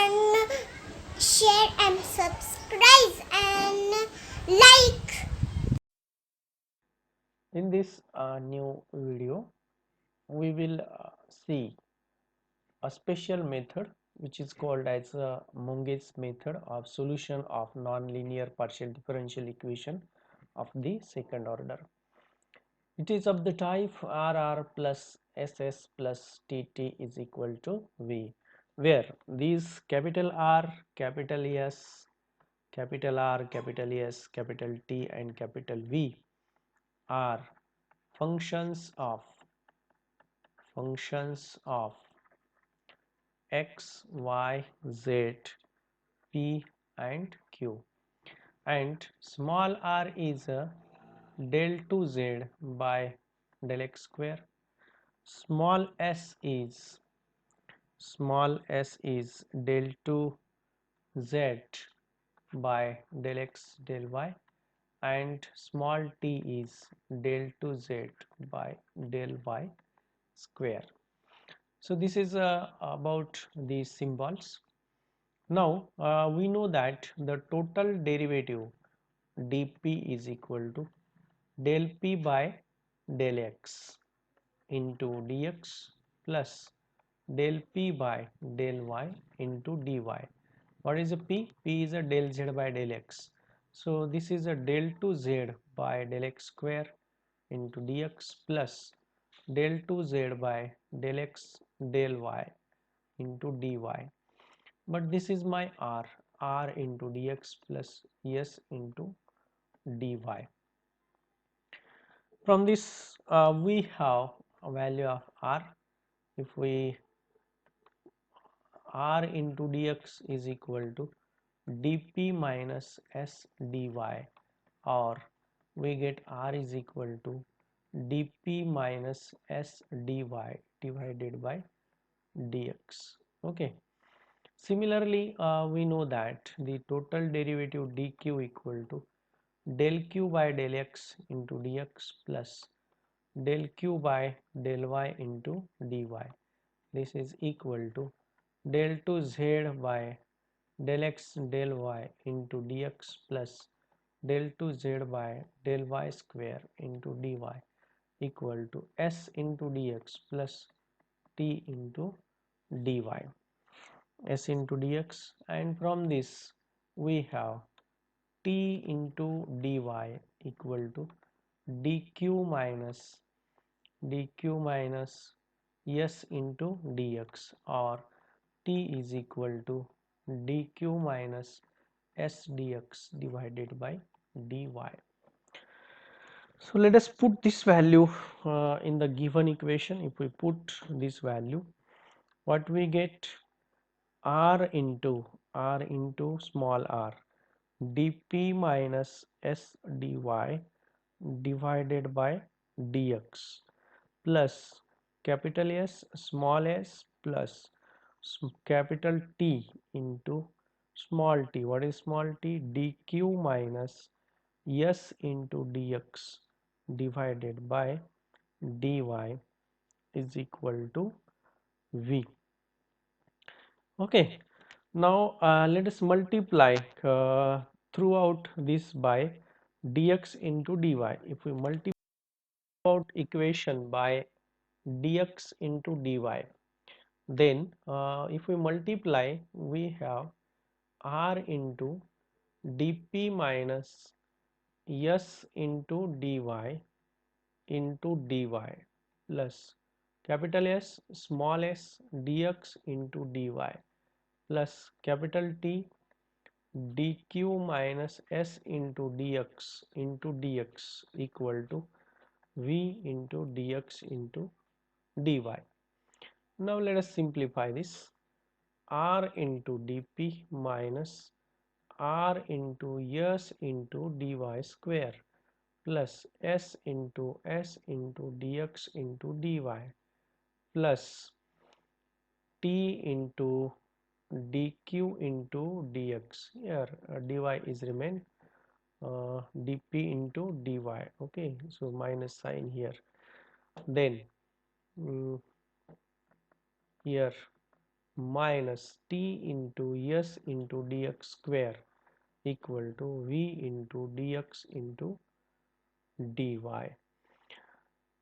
and share and subscribe and like. In this new video, we will see a special method which is called as Monge's method of solution of nonlinear partial differential equation of the second order. It is of the type RR plus SS plus TT is equal to V, where these capital R, capital S, capital R, capital S, capital T and capital V are functions of x, y, z, p and q, and small r is del 2z by del x square. Small s is del 2z by del x del y, and small t is del 2z by del y square. So this is about these symbols. Now we know that the total derivative dp is equal to del p by del x into dx plus del p by del y into dy. What is a p? P is a del z by del x. So this is a del 2z by del x square into dx plus del 2z by del x del y into dy. But this is my r into dx plus s into dy. From this we have a value of r. If we r into dx is equal to dp minus s dy, or we get r is equal to dp minus s dy divided by dx. Okay. Similarly, we know that the total derivative dq equal to del q by del x into dx plus del q by del y into dy. This is equal to del 2z by del x del y into dx plus del 2z by del y square into dy equal to s into dx plus t into dy, s into dx, and from this we have t into dy equal to dq minus s into dx, or t is equal to dq minus s dx divided by dy. So let us put this value in the given equation. If we put this value, what we get? r into small r dp minus s dy divided by dx plus capital S small s plus capital T into small t. What is small t? dq minus s into dx divided by dy is equal to v. Okay. Now let us multiply throughout this by dx into dy. If we multiply out equation by dx into dy, then if we multiply, we have r into dp minus s into dy into dy plus capital S small s dx into dy plus capital T dq minus s into dx equal to v into dx into dy. Now let us simplify this. R into dp minus r into s into dy square plus s into dx into dy plus t into dq into dx. Here dy is remain dp into dy. Okay, so minus sign here. Then here minus t into s into dx square equal to v into dx into dy.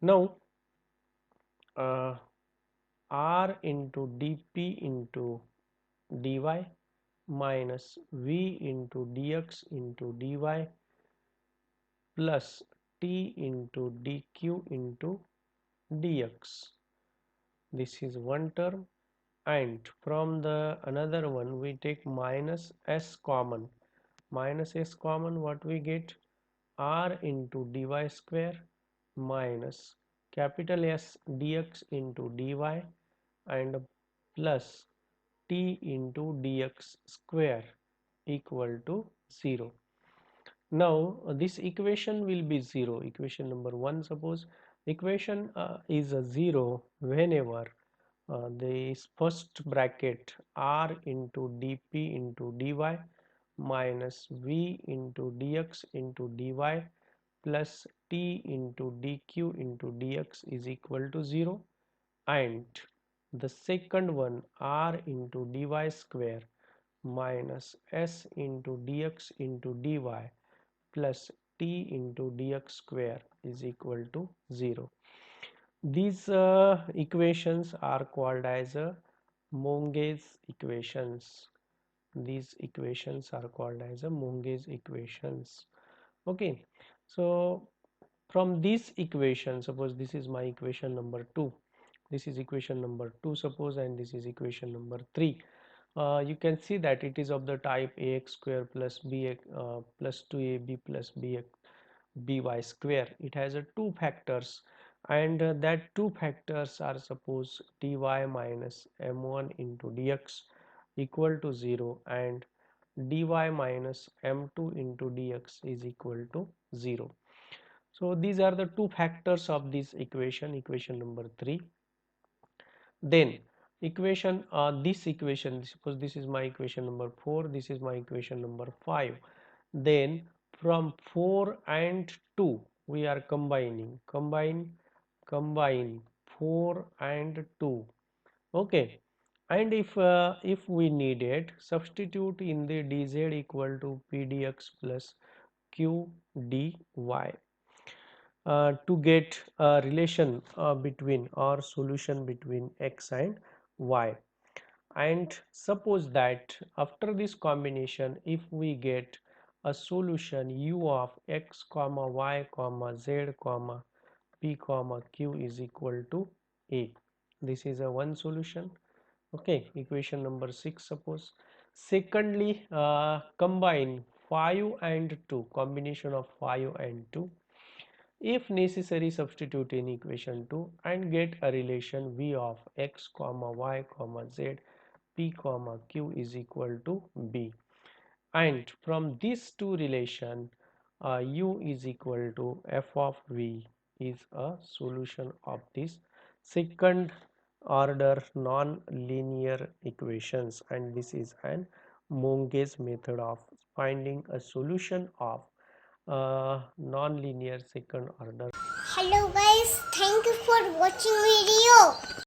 Now uh, r into dp into dy minus v into dx into dy plus t into dq into dx. This is one term, and from the another one we take minus s common. Minus s common, what we get? R into dy square minus capital S dx into dy and plus t into dx square equal to 0. Now this equation will be 0. Equation number 1, suppose equation is a 0 whenever this first bracket r into dp into dy minus v into dx into dy plus t into dq into dx is equal to 0, and the second one r into dy square minus s into dx into dy plus t into dx square is equal to 0. These equations are called as Monge's equations. These equations are called as Monge's equations. Okay, so from this equation, suppose this is my equation number 2, this is equation number 2 suppose, and this is equation number 3. You can see that it is of the type ax square plus b plus 2ab plus by square. It has a two factors, and that two factors are suppose dy minus m1 into dx equal to 0 and dy minus m2 into dx is equal to 0. So these are the two factors of this equation, equation number 3. Then equation this equation, suppose this is my equation number 4, this is my equation number 5. Then from 4 and 2 we are combine 4 and 2. Okay, and if we need it, substitute in the dz equal to pdx plus q dy to get a relation between or solution between x and y. And suppose that after this combination, if we get a solution u of x comma y comma z comma p comma q is equal to a, this is a one solution. Okay, equation number 6 suppose. Secondly, combine 5 and 2, combination of 5 and 2, if necessary substitute in equation 2 and get a relation v of x comma y comma z p comma q is equal to b, and from these two relation u is equal to f of v is a solution of this second order non-linear equations, and this is an Monge's method of finding a solution of non-linear second order. Hello guys, thank you for watching video.